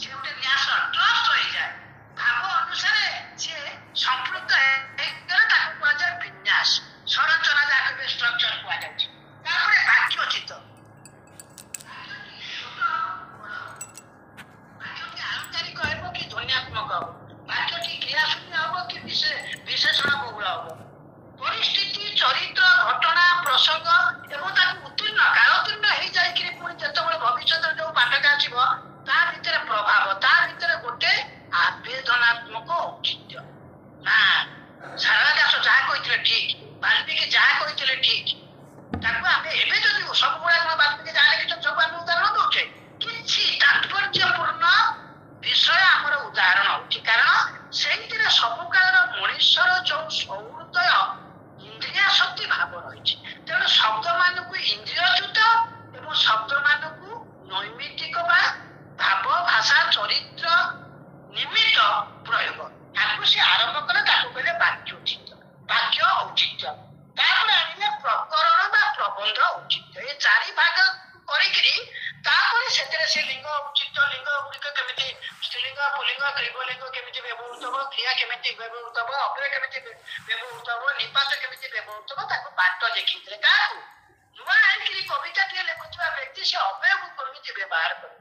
সে গোটে ନ୍ୟାସ ଟ୍ରଷ୍ଟ ହୋଇଯାଏ। ଭାବ ଅନୁସାରେ ସେ ସମ୍ପୃକ୍ତ ହେଇଗଲେ ତାକୁ କୁହାଯାଏ ବିନ୍ୟାସ। ସଂରଚନା ଯାହାକୁ ବି ଷ୍ଟ୍ରକ୍ଚର କୁହାଯାଉଛି। ତାପରେ ବାକ୍ୟ ଚିତ ବାକ୍ୟଟି ଆଳଙ୍କାରିକ ହେବ କି ଧ୍ୱନ୍ୟାତ୍ମକ ହେବ, ବାକ୍ୟଟି କ୍ରିୟାଶୂନ୍ୟ ହେବ କି ବିଶେଷଣ ବହୁଳ ହେବ, ପରିସ୍ଥିତି ଚରିତ୍ର ଘଟଣା ପ୍ରସଙ୍ଗ ଏବଂ ତାକୁ ଉତ୍ତୀର୍ଣ୍ଣ କାଳୋତ୍ତୀର୍ଣ୍ଣ ହେଇଯାଇକିରି ପୁଣି ଯେତେବେଳେ ଭବିଷ୍ୟତରେ ଯୋଉ ପାଠକ ଆସିବ ତା ଭିତରେ ପ୍ରଭାବ, ତା ଭିତରେ ଗୋଟେ ଆବେଦନାତ୍ମକ ଔଚିତ୍ୟ। ନା ଶାରଳା ଦାସ ଯାହା କହିଥିଲେ ଠିକ, ବାଲ୍ମୀକି ଯାହା କହିଥିଲେ ଠିକ, ତାକୁ ଆମେ ଏବେ ଯଦି ସବୁବେଳେ ବାଲ୍ମୀକି ଯାହା ଲେଖିଛନ୍ତି ସବୁ ଆମେ ଉଦାହରଣ ଦଉଛେ, କିଛି ତାତ୍ପର୍ଯ୍ୟପୂର୍ଣ୍ଣ ବିଷୟ ଆମର ଉଦାହରଣ ହଉଛି। କାରଣ ସେଇଥିରେ ସବୁ କାଳର ମଣିଷର ଯୋଉ ସୌହୃଦୟ ଇନ୍ଦ୍ରିୟ ଶକ୍ତି ଭାବ ରହିଛି। ତେଣୁ ଶବ୍ଦ ମାନଙ୍କୁ ଇନ୍ଦ୍ରିୟଚ୍ୟୁତ ଏବଂ ଶବ୍ଦ ମାନଙ୍କୁ ନୈମିତିକ ବା ଭାବ ଭାଷା ଚରିତ୍ର ନିମିତ୍ତ ପ୍ରୟୋଗ, ତାକୁ ସେ ଆରମ୍ଭ କଲେ, ତାକୁ କହିଲେ ବାକ୍ୟ ଔଚିତ୍ୟ, ବାକ୍ୟ ଔଚିତ୍ୟ। ତାପରେ ଆଣିଲେ ପ୍ରକରଣ ବା ପ୍ରବନ୍ଧ ଔଚିତ୍ୟ। ଏ ଚାରି ଭାଗ କରିକିରି ତାପରେ ସେଥିରେ ସେ ଲିଙ୍ଗ ଔଚିତ୍ୟ, ଲିଙ୍ଗ ଗୁଡିକ କେମିତି ସ୍ତ୍ରୀଲିଙ୍ଗ ପୁଲିଙ୍ଗ କ୍ରିବଲିଙ୍ଗ କେମିତି ବ୍ୟବହୃତ ହବ, କ୍ରିୟା କେମିତି ବ୍ୟବହୃତ ହବ, ଅବ୍ୟୟ କେମିତି ବ୍ୟବହୃତ ହବ, ନିପାତ କେମିତି ବ୍ୟବହୃତ ହବ, ତାକୁ ବାଟ ଦେଖେଇଥିଲେ। କାହାକୁ? ନୂଆ ଆଣିକିରି କବିତାଟିଏ ଲେଖୁଥିବା ବ୍ୟକ୍ତି ସେ ଅବ୍ୟୟକୁ କେମିତି ବ୍ୟବହାର କରିବ।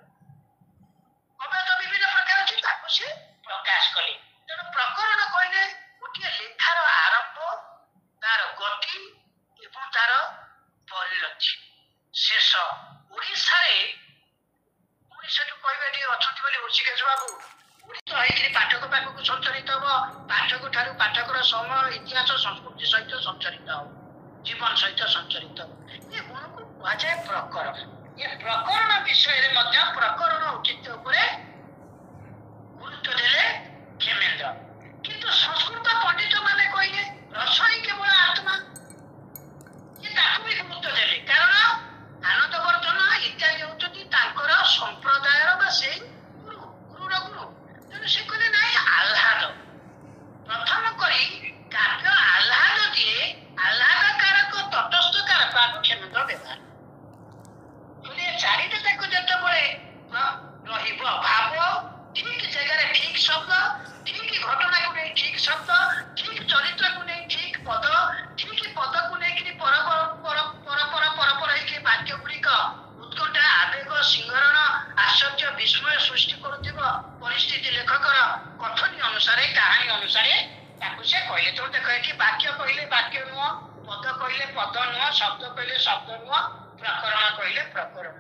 ଅବ୍ୟୟ ତ ବିଭିନ୍ନ ପ୍ରକାର ଅଛି, ତାକୁ ସେ ପ୍ରକାଶ କଲେ। ତେଣୁ ପ୍ରକରଣ କହିଲେ ଗୋଟିଏ ଲେଖାର ଆରମ୍ଭ, ତାର ଗତି ଏବଂ ତାର ପରିଣତି ଶେଷ। ଓଡ଼ିଶାରେ ପୁଣି ସେଠୁ କହିବେ ଟିକେ ଅଛନ୍ତି ବୋଲି ଋଷିକେଶ ବାବୁ, ଓଡ଼ିଶା ହେଇକିରି ପାଠକ ପାଖକୁ ସଞ୍ଚରିତ ହବ, ପାଠକ ଠାରୁ ପାଠକର ସମୟ ଇତିହାସ ସଂସ୍କୃତି ସହିତ ସଞ୍ଚରିତ ହବ, ଜୀବନ ସହିତ ସଞ୍ଚରିତ ହବ। ଏ ଗୁଣକୁ କୁହାଯାଏ ପ୍ରକରଣ। ଏ ପ୍ରକରଣ ବିଷୟରେ ମଧ୍ୟ ପ୍ରକରଣ ଔଚିତ୍ୟ ଉପରେ ଗୁରୁତ୍ୱ ଦେଲେ କ୍ଷେମେନ୍ଦ୍ର। କିନ୍ତୁ ସଂସ୍କୃତ ପଣ୍ଡିତ ମାନେ କହିଲେ ରସ ହିଁ କେବଳ ଆତ୍ମା, ତାକୁ ବି ଗୁରୁତ୍ୱ ଦେଲେ। କାରଣ ଆନନ୍ଦବର୍ଦ୍ଧନ ଇତ୍ୟାଦି ହଉଛନ୍ତି ତାଙ୍କର ସମ୍ପ୍ରଦାୟର ବା ସେଇ ଗୁରୁର ଗୁରୁ। ତେଣୁ ସେ କହିଲେ ନାଇଁ ଆହ୍ଲାଦ ପ୍ରଥମ କରି କାବ୍ୟ ଆହ୍ଲାଦ ଦିଏ, ଆହ୍ଲାଦକାରକ ତଟସ୍ଥକାରକ ଆକୁ କ୍ଷେମେନ୍ଦ୍ର ବ୍ୟବହାର। ଚାରିଟା ଯାକ ଯେତେବେଳେ ରହିବ ଭାବ ଠିକ ଜାଗାରେ ଠିକ ଶବ୍ଦ, ଠିକ ଘଟଣାକୁ ନେଇ ଠିକ ଶବ୍ଦ, ଠିକ ଚରିତ୍ରକୁ ନେଇ ଠିକ ପଦ, ଠିକ ପଦକୁ ନେଇକି ପରପର ହେଇକି ବାକ୍ୟ ଗୁଡିକ ଉତ୍କଣ୍ଠା ଆବେଗ ସିଂହରଣ ଆଶ୍ଚର୍ଯ୍ୟ ବିସ୍ମୟ ସୃଷ୍ଟି କରୁଥିବ ପରିସ୍ଥିତି ଲେଖକର କଥନୀ ଅନୁସାରେ କାହାଣୀ ଅନୁସାରେ ତାକୁ ସେ କହିଲେ। ତେଣୁ ଦେଖ ଏଠି ବାକ୍ୟ କହିଲେ ବାକ୍ୟ ନୁହଁ, ପଦ କହିଲେ ପଦ ନୁହଁ, ଶବ୍ଦ କହିଲେ ଶବ୍ଦ ନୁହଁ, ପ୍ରକରଣ କହିଲେ ପ୍ରକରଣ।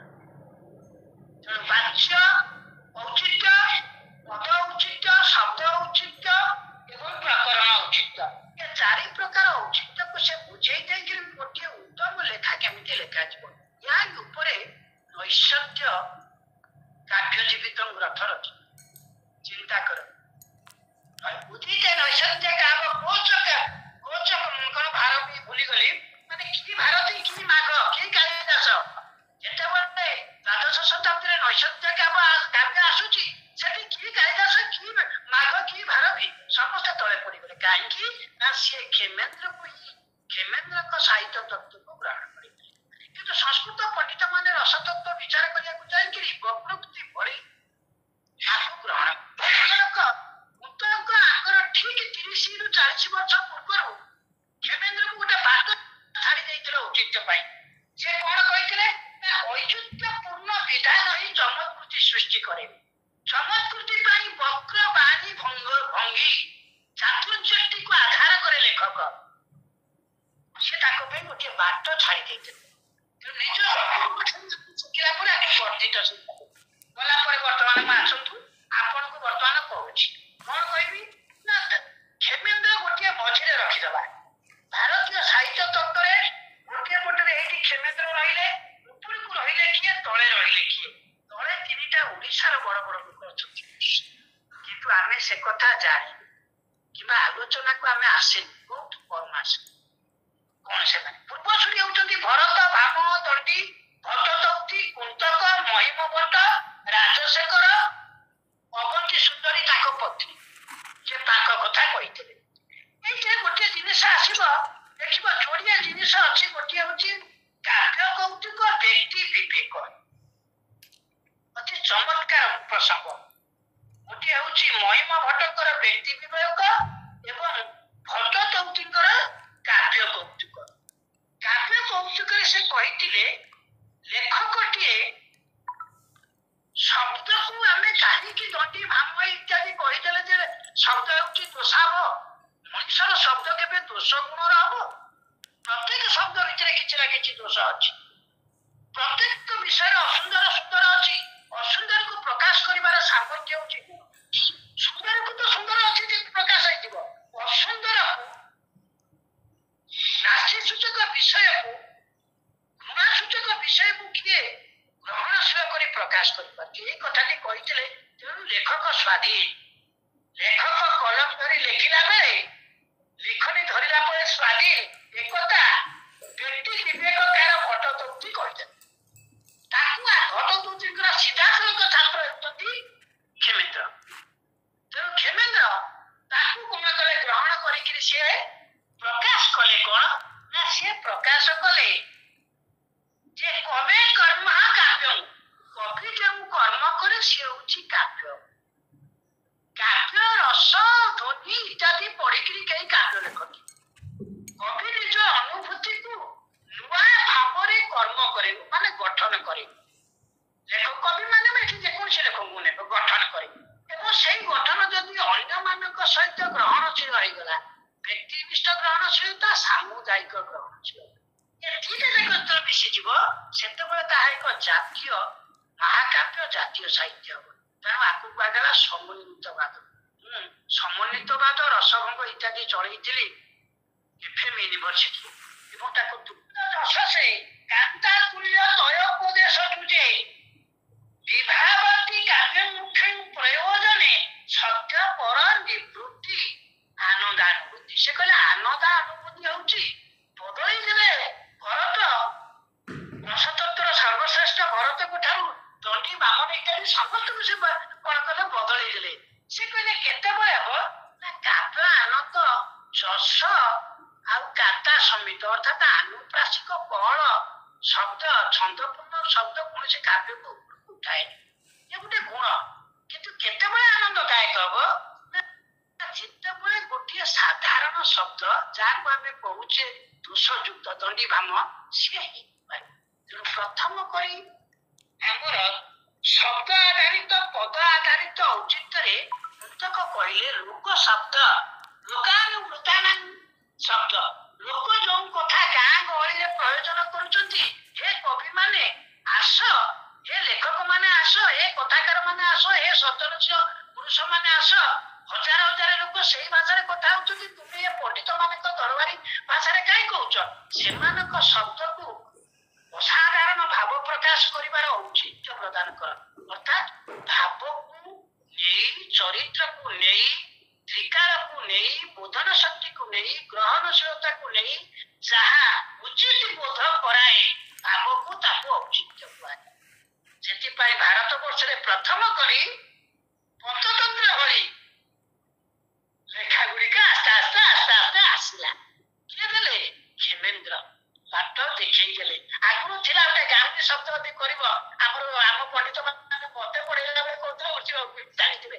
ତେଣୁ ବାକ୍ୟ ଔଚିତ୍ୟ, ପଦ ଔଚିତ୍ୟ, ଶବ୍ଦ ଔଚିତ୍ୟ ଏବଂ ପ୍ରକରଣ ଔଚିତ୍ୟ, ଏ ଚାରି ପ୍ରକାର ଔଚିତ୍ୟକୁ ସେ ବୁଝେଇ ଦେଇକିରି ଗୋଟିଏ ଉତ୍ତମ ଲେଖା କେମିତି ଲେଖାଯିବ, ଏହା ଉପରେ ନୈଷଧ୍ୟ କାବ୍ୟଜୀବିତ ଗ୍ରନ୍ଥ ରଚି ଚିନ୍ତା କର। ବୁଝିଛେ ନୈଷଧ୍ୟ କାବ୍ୟ କୋଚ କଣ ଭାର ବି ଭୁଲିଗଲି, ମାନେ କି ଭାରତୀ କି ମାଘ କି କାଳିଦାସ। ଯେତେବେଳେ ଦ୍ୱାଦଶ ଶତାବ୍ଦୀରେ ନୈଷଧ୍ୟ କାବ୍ୟ ଆସୁଛି, ସେଠି କି କାଳିଦାସ କି ମାଘ କି ଭାରତୀ ସମସ୍ତେ ତଳେ ପଡିଗଲେ। କାହିଁକି ନା ସିଏ କ୍ଷେମେନ୍ଦ୍ରଙ୍କ ସାହିତ୍ୟ ତତ୍ତ୍ୱକୁ ଗ୍ରହଣ କରିଥିଲେ। କିନ୍ତୁ ସଂସ୍କୃତ ପଣ୍ଡିତ ମାନେ ରସତତ୍ତ୍ୱ ବିଚାର କରିବାକୁ ଯାଇକିରି ବକ୍ରୋକ୍ତି ଭଳି ତାକୁ ଗ୍ରହଣ ଉତ୍ତରଙ୍କ ଆଗର ଠିକ 30 ରୁ 40 ବର୍ଷ ପୂର୍ବରୁ କ୍ଷେମେନ୍ଦ୍ରକୁ ଗୋଟେ ବାଟ ଛାଡି ଦେଇଥିଲେ ଔଚିତ୍ୟ ପାଇଁ। ସେ କଣ କହିଥିଲେ ନା ଔଚିତ୍ୟପୂର୍ଣ୍ଣ ବିଧାନ ହିଁ ଚମତ୍କୃତି ସୃଷ୍ଟି କରେ। ଚମତ୍କୃତି ପାଇଁ ବକ୍ର ବାଣୀ ଭଙ୍ଗୀ ଚାତୁର୍ଯ୍ୟଟିକୁ ଆଧାର କରେ ଲେଖକ। ସେ ତାଙ୍କ ପାଇଁ ଗୋଟିଏ ବାଟ ଛାଡି ଦେଇଥିଲେ। ନିଜ ଶିଖିଲା ପରେ ଆମେ ବର୍ଦ୍ଧିତ ଶିକ୍ଷା ଗଲା ପରେ ବର୍ତ୍ତମାନ ମୁଁ ଆସନ୍ତୁ ଆପଣଙ୍କୁ ବର୍ତ୍ତମାନ କହୁଛି କଣ କହିବି ନା କ୍ଷେମେନ୍ଦ୍ର ଗୋଟିଏ ମଝିରେ ରଖିଦବା। ଭାରତୀୟ ସାହିତ୍ୟ ତତ୍ତ୍ୱରେ ଗୋଟିଏ ପଟରେ ଏଇଠି କ୍ଷେମେନ୍ଦ୍ର ରହିଲେ, ଉପରକୁ ରହିଲେ କିଏ, ତଳେ ରହିଲେ କିଏ। ତଳେ ତିନିଟା ଓଡ଼ିଶାର ବଡ ବଡ ଲୋକ ଅଛନ୍ତି, କିନ୍ତୁ ଆମେ ସେ କଥା ଜାଣିନୁ କିମ୍ବା ଆଲୋଚନାକୁ ଆମେ ଆସିନୁ, ବହୁତ କମ ଆସେ। କଣ ସେମାନେ? ପୂର୍ବସୂରୀ ହଉଛନ୍ତି ଭରତ, ଭାମହ, ଦଣ୍ଡୀ, ଭଟ୍ଟତୌତି, କୁନ୍ତକ, ମହିମଭଟ୍ଟ, ରାଜଶେଖର, ଅବନ୍ତୀ ସୁନ୍ଦରୀ ତାଙ୍କ ପତ୍ନୀ, ସେ ତାଙ୍କ କଥା କହିଥିଲେ। ଏଇଥିରେ ଗୋଟିଏ ଜିନିଷ ଆସିବ, ଦେଖିବ ଯୋଡ଼ିଏ ଜିନିଷ ଅଛି। ଗୋଟିଏ ହଉଛି କାବ୍ୟ କୌତୁକ, ବ୍ୟକ୍ତି ବିବେକ, ଅତି ଚମତ୍କାର ପ୍ରସଙ୍ଗ। ବ୍ୟକ୍ତି ବିବେକ ଏବଂ ଭଟ୍ଟ ତନ୍ତୁଙ୍କର କାବ୍ୟ କୌତୁକ। କାବ୍ୟ କୌତୁକରେ ସେ କହିଥିଲେ ଲେଖକଟିଏ ଶବ୍ଦକୁ ଆମେ କାହିଁକି ଦଣ୍ଡି ଭାମ ଇତ୍ୟାଦି କହିଦେଲେ ଯେ ଶବ୍ଦ ହେଉଛି ଦୋଷାବ। ମଣିଷର ଶବ୍ଦ କେବେ ଦୋଷ ଗୁଣର ହବ? ପ୍ରତ୍ୟେକ ଶବ୍ଦ ଭିତରେ କିଛି ନା କିଛି ଦୋଷ ଅଛି। ପ୍ରତ୍ୟେକ ବିଷୟରେ ଅସୁନ୍ଦର ସୁନ୍ଦର ଅଛି। ଅସୁନ୍ଦରକୁ ପ୍ରକାଶ କରିବାର ସାମର୍ଥ୍ୟ ହେଉଛି ଗୁଣ। ସୁନ୍ଦରକୁ ତ ସୁନ୍ଦର ଅଛି ଯେ ପ୍ରକାଶ ହେଇଯିବ। ଅସୁନ୍ଦରକୁ ନାସ୍ତି ସୂଚକ ବିଷୟକୁ ଗୁଣାସୂଚକ ବିଷୟକୁ କିଏ ଗ୍ରହଣଶୀଳ କରି ପ୍ରକାଶ କରିପାରୁଛି? ଏଇ କଥାଟି କହିଥିଲେ। ତେଣୁ ଲେଖକ ସ୍ୱାଧୀନ। ଲେଖକ କଲମ ଧରି ଲେଖିଲା ବେଳେ ଲିଖନୀ ଧରିଲା ପରେ ସ୍ୱାଧୀନ। ଏକଥା ବ୍ୟକ୍ତି ବିବେକ ତାର ଭଟ୍ଟ ତନ୍ତୀ କହିଥିଲେ। ତାକୁ ଭଟ୍ଟ ତନ୍ତୀଙ୍କର ସିଧାସଳଖ ଛାତ୍ର ହେଉଛନ୍ତି କ୍ଷେମେନ୍ଦ୍ର। ତେଣୁ କ୍ଷେମେନ୍ଦ୍ର ତାକୁ କଣ କଲେ? ଗ୍ରହଣ କରିକିରି ସିଏ ପ୍ରକାଶ କଲେ କଣ ନା ସିଏ ପ୍ରକାଶ କଲେ ଯେ କବେ କର୍ମ କାବ୍ୟ। କବି ଯେଉଁ କର୍ମ କରେ ସିଏ ହଉଛି କାବ୍ୟ। କାବ୍ୟ ରସ ଧ୍ୱନି ଇତ୍ୟାଦି ପଢିକିରି କେହି କାବ୍ୟ ଲେଖନ୍ତି। କବି ନିଜ ଅନୁଭୂତିକୁ ନୂଆ ଭାବରେ କର୍ମ କରେ ମାନେ ଗଠନ କରେ। କବି ମାନେ ଏଠି ଯେକୌଣସି ଲେଖକଙ୍କୁ ନେବେ ଗଠନ କରେ ଏବଂ ସେଇ ଗଠନ ଯଦି ଅନ୍ୟମାନଙ୍କ ସହିତ ଗ୍ରହଣଶୀଳ ହେଇଗଲା, ବ୍ୟକ୍ତିନିଷ୍ଠ ଗ୍ରହଣଶୀଳତା, ସାମୁଦାୟିକ ଗ୍ରହଣଶୀଳତା, ଏ ଦିଟା ଯାକ ଯେତେବେଳେ ମିଶିଯିବ ସେତେବେଳେ ତାହା ଏକ ଜାତୀୟ ମହାକାବ୍ୟ, ଜାତୀୟ ସାହିତ୍ୟ ହବ। ତେଣୁ ଆକୁ କୁହାଗଲା ସମନ୍ୱିତବାଦ। ମୁଁ ସମନ୍ୱିତବାଦ ରସଭଙ୍ଗ ଇତ୍ୟାଦି ଚଳେଇଥିଲି ଏଫଏମ୍ ୟୁନିଭର୍ସିଟି ଏବଂ ତାକୁ ଯଶସେ କାନ୍ତା ତୁଲ୍ୟ ତୟୋପଦେଶ ତୁଜେ ବିଭାବତି କାବ୍ୟ ମୁଖ୍ୟ ପ୍ରୟୋଜନେ ସତ୍ୟ ପର ନିବୃତ୍ତି ଆନନ୍ଦାनुभୂତି। ସେ କହିଲେ ଆନନ୍ଦାनुभୂତି ହଉଛି ବଦଳି ଦେଲେ ଭରତ ରସତତ୍ଵର ସର୍ବଶ୍ରେଷ୍ଠ ଭରତକୁ ଠାରୁ ଦଣ୍ଡି ବାମନ ଇତ୍ୟାଦି ସମସ୍ତଙ୍କୁ ସେ କଣ କଲେ? ବଦଳେଇ ଦେଲେ। ସେ କହିଲେ କେତେବେଳେ ହବ ନା କାବ୍ୟ ଆନନ୍ଦ ଯଶ ଆଉ ଗାତା ସମିତ ଅର୍ଥାତ ଆନୁପ୍ରାସିକ ବଳ ଶବ୍ଦ ଛନ୍ଦପୂର୍ଣ୍ଣ ଶବ୍ଦ କୌଣସି କାବ୍ୟକୁ ଉପରକୁ ଉଠାଏନି। ଏ ଗୋଟେ ଗୁଣ। କିନ୍ତୁ କେତେବେଳେ ଆନନ୍ଦଦାୟକ ହବ ନା ଯେତେବେଳେ ଗୋଟିଏ ସାଧାରଣ ଶବ୍ଦ ଯାହାକୁ ଆମେ କହୁଛେ ଦୋଷଯୁକ୍ତ ଦଣ୍ଡି ଭାମ ସିଏ ହେଇପାରେ। ତେଣୁ ପ୍ରଥମ କରି ଆମର ଶବ୍ଦ ଆଧାରିତ ପଦ ଆଧାରିତ ଔଚିତ୍ୟରେ ମୃତକ କହିଲେ ଲୋକ ଶବ୍ଦ ଲୋକାନୁମୃତାନ ଶବ୍ଦ। ଲୋକ ଯୋଉ କଥା ଗାଁ ଗହଳିରେ ପ୍ରୟୋଜନ କରୁଛନ୍ତି, ହେ କବି ମାନେ ଆସ, ହେ ଲେଖକ ମାନେ ଆସ, ହେ କଥାକାର ମାନେ ଆସ, ହେ ସଦସ୍ୟ ପୁରୁଷ ମାନେ ଆସ, ହଜାର ହଜାର ଲୋକ ସେଇ ଭାଷାରେ କଥା ହଉଛନ୍ତି। ତୁମେ ଏ ପଣ୍ଡିତ ମାନଙ୍କ ତରବାରୀ ଭାଷାରେ କାହିଁ କହୁଛ? ସେମାନଙ୍କ ଶବ୍ଦକୁ ଅସାଧାରଣ ଭାବ ପ୍ରକାଶ କରିବାର ଔଚିତ୍ୟ ପ୍ରଦାନ କର। ଅର୍ଥାତ୍ ଭାବକୁ ନେଇ, ଚରିତ୍ରକୁ ନେଇ, ତ୍ରିକାଳକୁ ନେଇ, ବୋଧନ ଶକ୍ତିକୁ ନେଇ, ଗ୍ରହଣଶୀଳତାକୁ ନେଇ ଯାହା ଉଚିତ ବୋଧ କରାଏ ଭାବକୁ ତାକୁ ଔଚିତ୍ୟ କୁହାଯାଏ। ସେଥିପାଇଁ ଭାରତ ବର୍ଷରେ ପ୍ରଥମ କରି ପଞ୍ଚତନ୍ତ୍ର ଭଳି ଲେଖା ଗୁଡିକ ଆସ୍ତେ ଆସ୍ତେ ଆସିଲା। କିଏ ଦେଲେ? କ୍ଷେମେନ୍ଦ୍ର ବାଟ ଦେଖେଇ ଦେଲେ। ଆଗରୁ ଥିଲା ଗୋଟେ ଗାନ୍ଧୀ ଶବ୍ଦ ଯଦି କରିବ ଆମ ପଣ୍ଡିତ ମାନେ ମତେ ପଢେଇଲା ବେଳେ କହୁଥିଲେ ଜାଣିଥିବେ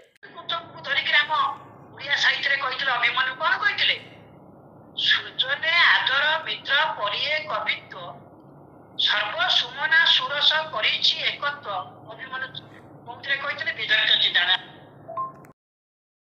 ଧରିକିରି ଆମ ଓଡିଆ ସାହିତ୍ୟରେ କହିଥିଲେ ଅଭିମନ୍ୟୁ କଣ କହିଥିଲେ? ସୃଜନେ ଆଦର ମିତ୍ର ପରିଏ କବିତ୍ୱ ସର୍ବ ସୁମନା ସୁରସ କରିଛି ଏକତ୍ୱ। ଅଭିମନ୍ୟୁ କୋଉଥିରେ କହିଥିଲେ? ବିଦଗ୍ଧ ଚିନ୍ତାନା